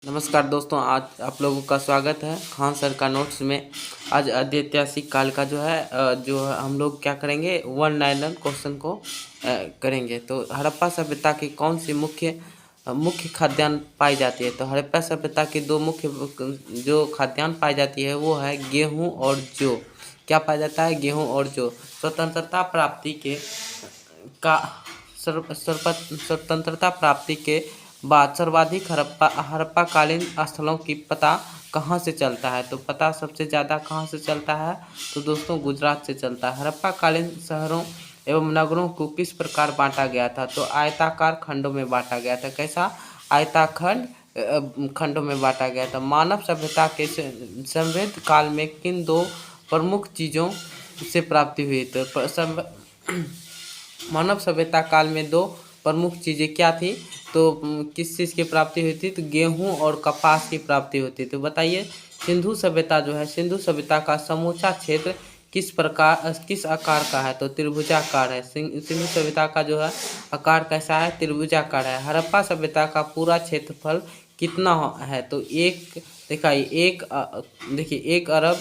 नमस्कार दोस्तों, आज आप लोगों का स्वागत है खान सर का नोट्स में। आज ऐतिहासिक काल का जो है हम लोग क्या करेंगे, वन लाइनर क्वेश्चन को करेंगे। तो हड़प्पा सभ्यता की कौन सी मुख्य खाद्यान्न पाई जाती है? तो हड़प्पा सभ्यता की दो मुख्य जो खाद्यान्न पाई जाती है वो है गेहूँ और जौ। क्या पाया जाता है? गेहूँ और जौ। स्वतंत्रता प्राप्ति के का स्वतंत्रता प्राप्ति के बाद सर्वाधिक हड़प्पा कालीन स्थलों की पता कहाँ से चलता है? तो पता सबसे ज़्यादा कहाँ से चलता है? तो दोस्तों गुजरात से चलता है। हड़प्पा कालीन शहरों एवं नगरों को किस प्रकार बांटा गया था? तो आयताकार खंडों में बांटा गया था। कैसा? खंडों में बांटा गया था। मानव सभ्यता के समृद्ध काल में किन दो प्रमुख चीज़ों से प्राप्ति हुई? तो मानव सभ्यता काल में दो प्रमुख चीज़ें क्या थी? तो किस चीज़ की प्राप्ति हुई थी? तो गेहूं और कपास की प्राप्ति होती। तो बताइए, सिंधु सभ्यता जो है, सिंधु सभ्यता का समूचा क्षेत्र किस आकार का है? तो त्रिभुजाकार है। सिंधु सभ्यता का जो है आकार कैसा है? त्रिभुजाकार है। हड़प्पा सभ्यता का पूरा क्षेत्रफल कितना है? तो देखिए 1 अरब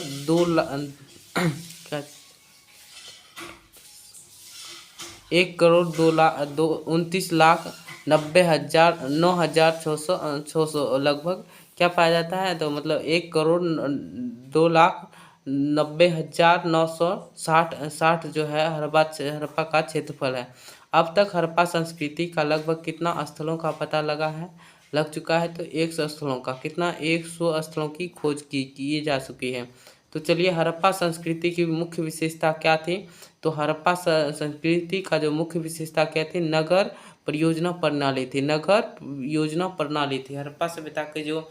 1 करोड़ 29,90,9,600 लगभग क्या पाया जाता है? तो मतलब 1,02,90,960 जो है हड़प्पा का क्षेत्रफल है। अब तक हड़प्पा संस्कृति का लगभग कितना स्थलों का पता लग चुका है? तो 100 स्थलों का। कितना? 100 स्थलों की खोज की जा चुकी है। तो चलिए, हड़प्पा संस्कृति की मुख्य विशेषता क्या थी? तो हड़प्पा संस्कृति का जो मुख्य विशेषता क्या थी? नगर परियोजना प्रणाली थी। नगर योजना प्रणाली थी। हड़प्पा सभ्यता के जो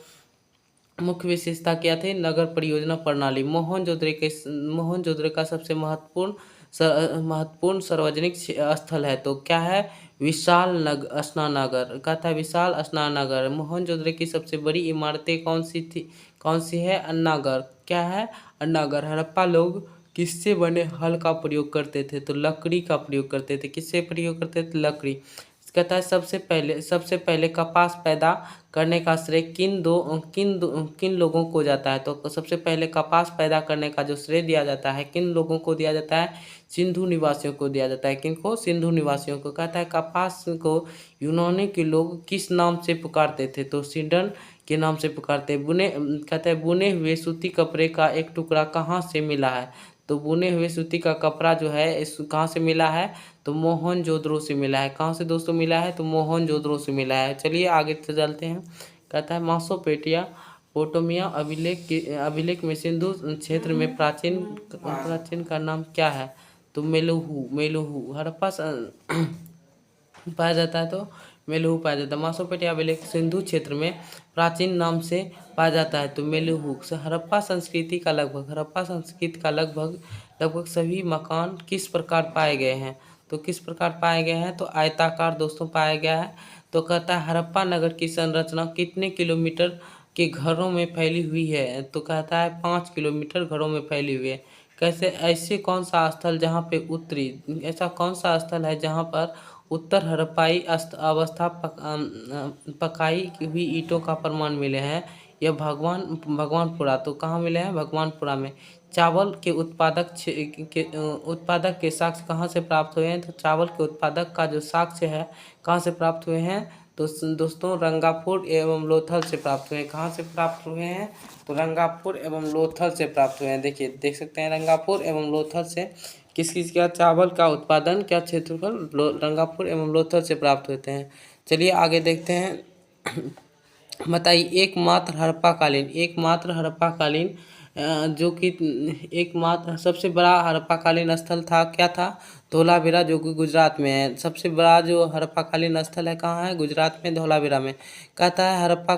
मुख्य विशेषता क्या थी? नगर परियोजना प्रणाली। मोहनजोदड़ो का सबसे महत्वपूर्ण सार्वजनिक स्थल है। तो क्या है? विशाल स्नानागार। कहता है विशाल स्नानागार। मोहनजोदड़ो की सबसे बड़ी इमारतें कौन सी है? अन्नागार। क्या है? अन्नागार। हड़प्पा लोग किससे बने हल का प्रयोग करते थे? तो लकड़ी का प्रयोग करते थे। किससे प्रयोग करते थे? लकड़ी। कहता है सबसे पहले कपास पैदा करने का श्रेय किन लोगों को जाता है? तो सबसे पहले कपास पैदा करने का जो श्रेय दिया जाता है किन लोगों को दिया जाता है? सिंधु निवासियों को दिया जाता है। किनको? सिंधु निवासियों को। कहता है कपास को यूनानी के लोग किस नाम से पुकारते थे? तो सिडन के नाम से पुकारते। कहते हैं बुने हुए सूती कपड़े का एक टुकड़ा कहाँ से मिला है? तो बुने हुए सूती का कपड़ा जो है कहाँ से मिला है? तो मोहनजोदड़ो से मिला है। कहाँ से दोस्तों मिला है? तो मोहनजोदड़ो से मिला है। चलिए आगे चलते हैं। कहता है मेसोपोटामिया अभिलेख में सिंधु क्षेत्र में प्राचीन का नाम क्या है? तो मेलुहु हड़प्पा पाया जाता है। तो मेलुहु पाया जाता है। मेसोपोटामिया अभिलेख सिंधु क्षेत्र में प्राचीन नाम से पाया जाता है। तो मेलुहु। हड़प्पा संस्कृति का लगभग सभी मकान किस प्रकार पाए गए हैं? तो किस प्रकार पाए गए हैं? तो आयताकार दोस्तों पाया गया है। तो कहता है हड़प्पा नगर की संरचना कितने किलोमीटर के घरों में फैली हुई है? तो कहता है 5 किलोमीटर घरों में फैली हुई है। कैसे? ऐसा कौन सा स्थल है जहाँ पर उत्तर हड़प्पाई अवस्था पकाई हुई ईंटों का प्रमाण मिले हैं? यह भगवानपुरा। तो कहाँ मिले हैं? भगवानपुरा में। चावल के उत्पादक के साक्ष्य कहाँ से प्राप्त हुए हैं? तो चावल के उत्पादक का जो साक्ष्य है कहाँ से प्राप्त हुए हैं? तो दोस्तों रंगापुर एवं लोथल से प्राप्त हुए हैं। कहाँ से प्राप्त हुए हैं? तो रंगापुर एवं लोथल से प्राप्त हुए हैं। देखिए देख सकते हैं रंगापुर एवं लोथल से किस का चावल का उत्पादन क्या क्षेत्रफल रंगापुर एवं लोथल से प्राप्त होते हैं। चलिए आगे देखते हैं। बताइए एकमात्र हड़प्पाकालीन जो कि एकमात्र सबसे बड़ा हड़प्पाकालीन स्थल था क्या था? धोलावीरा, जो कि गुजरात में है। सबसे बड़ा जो हड़प्पाकालीन स्थल है कहाँ है? गुजरात में, धोलावीरा में। कहता है हड़प्पा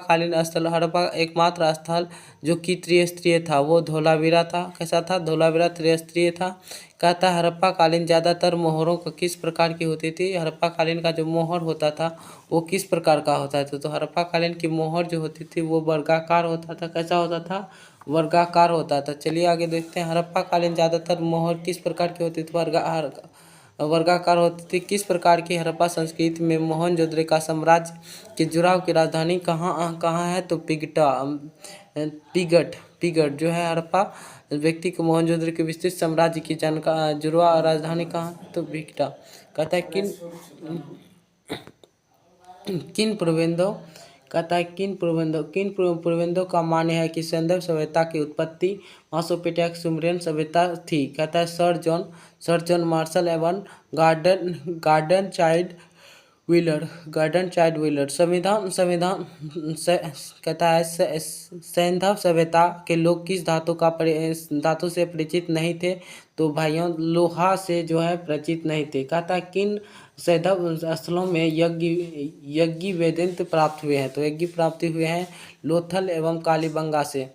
एकमात्र स्थल जो कि त्रिस्तरीय था वो धोलावीरा था। कैसा था? धोलावीरा त्रिस्तरीय था। कहता है हड़प्पाकालीन ज़्यादातर मोहरों का किस प्रकार की होती थी? हड़प्पाकालीन का जो मोहर होता था वो किस प्रकार का होता था? तो हड़प्पाकालीन की मोहर जो होती थी वो वर्गाकार होता था। कैसा होता था? वर्गाकार होता था। चलिए आगे देखते हैं। हड़प्पाकालीन ज़्यादातर मोहर किस प्रकार की होती थी? वर्गाकार होती थी। किस प्रकार की हड़प्पा संस्कृति में मोहनजोदड़ो का साम्राज्य के जुड़ाव की राजधानी कहाँ कहाँ है? तो पिगट जो है हड़प्पा व्यक्ति को मोहनजोदड़ो के विस्तृत साम्राज्य की जुड़वा राजधानी कहाँ? तो बिगटा। कहता है किन प्रबंधों कहता है किन प्रबंधों का मान्य है कि सिंधु सभ्यता की उत्पत्ति मेसोपोटामिया सुमेरियन सभ्यता थी? कहता है सर जॉन मार्शल एवं गार्डन चाइल्ड व्हीलर। संविधान कहता है सिंधु सभ्यता के लोग किस धातु से परिचित नहीं थे? तो भाइयों लोहा से जो है परिचित नहीं थे। कहता है किन सैंधव स्थलों में यज्ञ वेदांत प्राप्त हुए हैं? तो यज्ञ प्राप्ति हुए हैं लोथल एवं कालीबंगा से।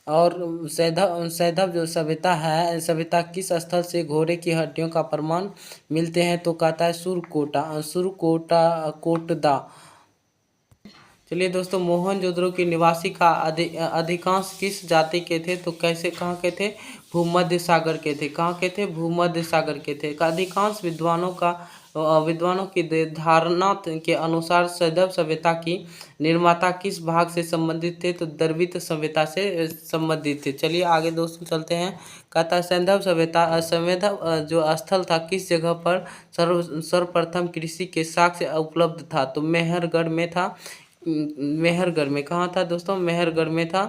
और सैंधव जो सभ्यता किस स्थल से घोड़े की हड्डियों का प्रमाण मिलते हैं? तो कहता है कोटदा। चलिए दोस्तों, मोहनजोदड़ो के निवासी का अधिकांश किस जाति के थे? तो कैसे कहाँ के थे? भूमध्य सागर के थे। कहाँ के थे? भूमध्य सागर के थे। अधिकांश विद्वानों की धारणा के अनुसार सैंधव सभ्यता की निर्माता किस भाग से संबंधित थे? तो द्रविड़ सभ्यता से संबंधित थे। चलिए आगे दोस्तों चलते हैं। कहता है सैंधव जो स्थल था किस जगह पर सर्वप्रथम कृषि के साक्ष्य उपलब्ध था? तो मेहरगढ़ में था। मेहरगढ़ में कहाँ था दोस्तों? मेहरगढ़ में था।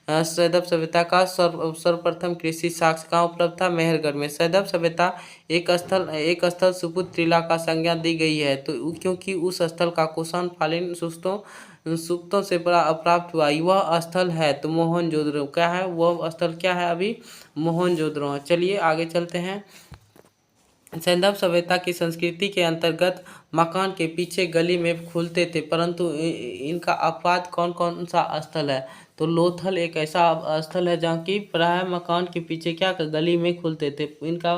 सैंधव सभ्यता का सर्वप्रथम कृषि साक्ष्य कहाँ उपलब्ध था? मेहरगढ़ में। सैंधव सभ्यता एक स्थल सुपुत्र टीला का संज्ञा दी गई है तो क्योंकि उस स्थल का कुषाण कालीन सुक्तों से प्राप्त हुआ। वह स्थल है तो मोहनजोदड़ो। क्या है वह स्थल? क्या है अभी? मोहनजोदड़ो। चलिए आगे चलते हैं। सैंधव सभ्यता की संस्कृति के अंतर्गत मकान के पीछे गली में खुलते थे, परंतु इनका अपवाद कौन कौन सा स्थल है? तो लोथल एक ऐसा स्थल है जहाँ की प्राय मकान के पीछे क्या गली में खुलते थे। इनका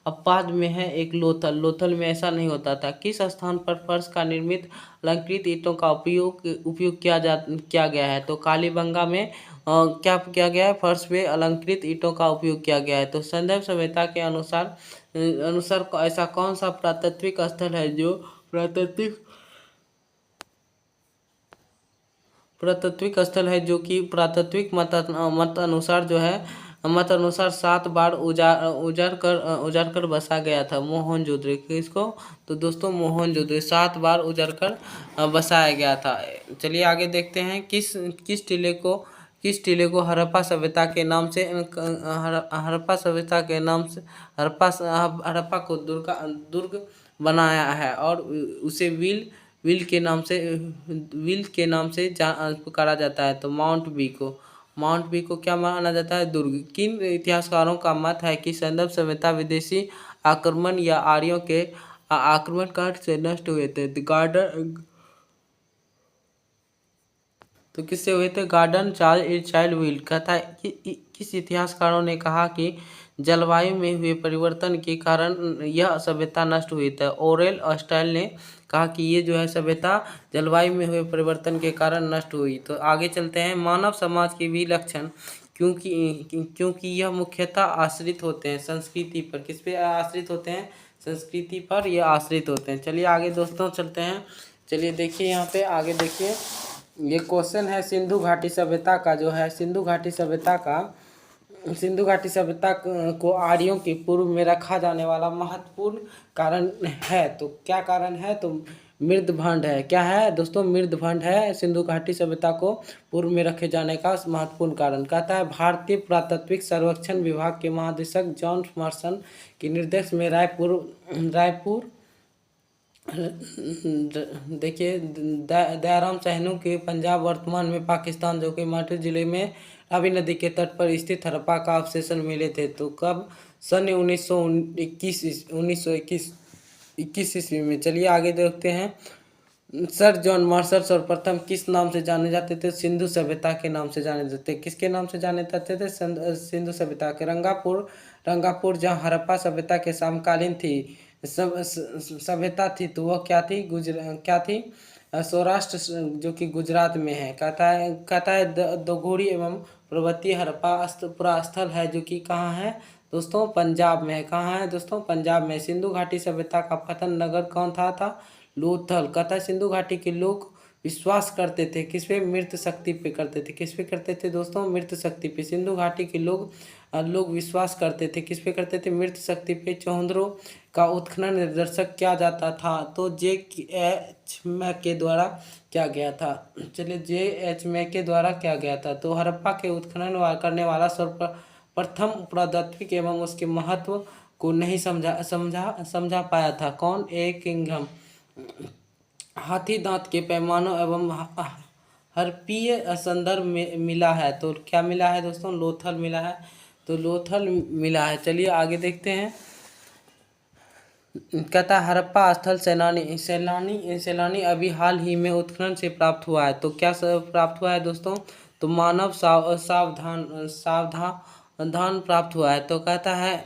अपवाद में है एक लोथल में ऐसा नहीं होता था। किस स्थान पर फर्श का निर्मित अलंकृत ईंटों का उपयोग किया गया है? तो कालीबंगा में क्या किया गया है? फर्श में अलंकृत ईंटों का उपयोग किया गया है। तो सैंधव सभ्यता के अनुसार ऐसा कौन सा पुरातात्विक स्थल है जो पुरातात्विक स्थल है जो कि पुरातात्विक मत अनुसार 7 बार उजाड़ कर बसा गया था? मोहनजोदड़ो। किसको? तो दोस्तों मोहनजोदड़ो 7 बार उजाड़ कर बसाया गया था। चलिए आगे देखते हैं। किस टीले को हड़प्पा सभ्यता के नाम से हड़प्पा को दुर्ग बनाया है और उसे व्हील के नाम से पुकारा जाता है? तो माउंट बी को क्या माना जाता है? दुर्ग। किन इतिहासकारों का मत है कि सैंधव सभ्यता विदेशी आक्रमण या आर्यों के आक्रमणकांड से नष्ट हुए थे? तो किससे हुए थे? Garden child wheel. कहता है कि किस इतिहासकारों ने कहा कि जलवायु में हुए परिवर्तन के कारण यह सभ्यता नष्ट हुई थी? ओरेल स्टाइल ने कहा कि ये जो है सभ्यता जलवायु में हुए परिवर्तन के कारण नष्ट हुई। तो आगे चलते हैं। मानव समाज के भी लक्षण क्योंकि यह मुख्यतः आश्रित होते हैं संस्कृति पर। किस पे आश्रित होते हैं? संस्कृति पर ये आश्रित होते हैं। चलिए आगे दोस्तों चलते हैं। चलिए देखिए यहाँ पे आगे देखिए, ये क्वेश्चन है सिंधु घाटी सभ्यता का जो है सिंधु घाटी सभ्यता को आर्यों के पूर्व में रखा जाने वाला महत्वपूर्ण कारण है। तो क्या कारण है? तो मृदभंड है। क्या है दोस्तों? मृदभंड है सिंधु घाटी सभ्यता को पूर्व में रखे जाने का महत्वपूर्ण कारण। कहता है भारतीय पुरातात्विक सर्वेक्षण विभाग के महानिदेशक जॉन मार्शन के निर्देश में रायपुर देखिए दयाराम साहनी के पंजाब वर्तमान में पाकिस्तान जो कि माटी जिले में रावी नदी के तट पर स्थित हड़प्पा का अवशेष मिले थे? तो कब? सन 1921 ईस्वी में। चलिए आगे देखते हैं। सर जॉन मार्शल सर्वप्रथम किस नाम से जाने जाते थे? सिंधु सभ्यता के नाम से जाने जाते थे। किसके नाम से जाने जाते थे? सिंधु सभ्यता के। रंगापुर जहाँ हड़प्पा सभ्यता के समकालीन थी सभ्यता थी तो वह क्या थी? सौराष्ट्र जो कि गुजरात में है। कहता है दोगुड़ी एवं पर्वतीय हड़प्पा पूरा स्थल है जो कि कहाँ है? दोस्तों पंजाब में है। कहाँ है दोस्तों? पंजाब में। सिंधु घाटी सभ्यता का पतन नगर कौन था? लोथल। कहता है सिंधु घाटी के लोग विश्वास करते थे किस पे? मृत शक्ति पे करते थे। किस पे करते थे दोस्तों? मृत शक्ति पे। सिंधु घाटी के लोग विश्वास करते थे किस पे करते थे? मृत शक्ति पे। चौहद्रों का उत्खनन निर्देशक क्या जाता था? तो J.H. मैके द्वारा क्या गया था? चलिए J.H. मैके द्वारा क्या गया था? तो हड़प्पा के उत्खनन करने वाला सर्वप्रथम पुरातात्विक एवं उसके महत्व को नहीं समझा पाया था। कौन? ए किंघम। हाथी दांत के पैमानों एवं हर्पीय संदर्भ में मिला है। तो क्या मिला है दोस्तों? लोथल मिला है। तो लोथल मिला है। चलिए आगे देखते हैं। कहता है हड़प्पा स्थल सैलानी अभी हाल ही में उत्खनन से प्राप्त हुआ है। तो क्या प्राप्त हुआ है दोस्तों? तो मानव सावधान प्राप्त हुआ है। तो कहता है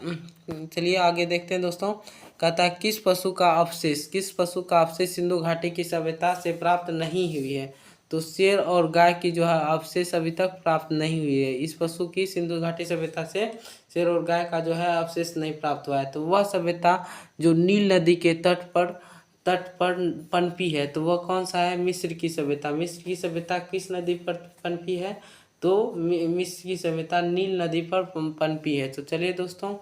चलिए आगे देखते हैं दोस्तों। कहता है किस पशु का अवशेष सिंधु घाटी की सभ्यता से प्राप्त नहीं हुई है? तो शेर और गाय की जो है अवशेष अभी तक प्राप्त नहीं हुई है। इस पशु की सिंधु घाटी सभ्यता से शेर और गाय का जो है अवशेष नहीं प्राप्त हुआ है। तो वह सभ्यता जो नील नदी के तट पर पनपी है, तो वह कौन सा है? मिस्र की सभ्यता। मिस्र की सभ्यता किस नदी पर पनपी है? तो मिस्र की सभ्यता नील नदी पर पनपी है। तो चलिए दोस्तों,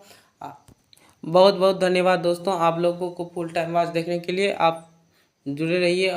बहुत बहुत धन्यवाद दोस्तों आप लोगों को फुल टाइम वॉच देखने के लिए। आप जुड़े रहिए।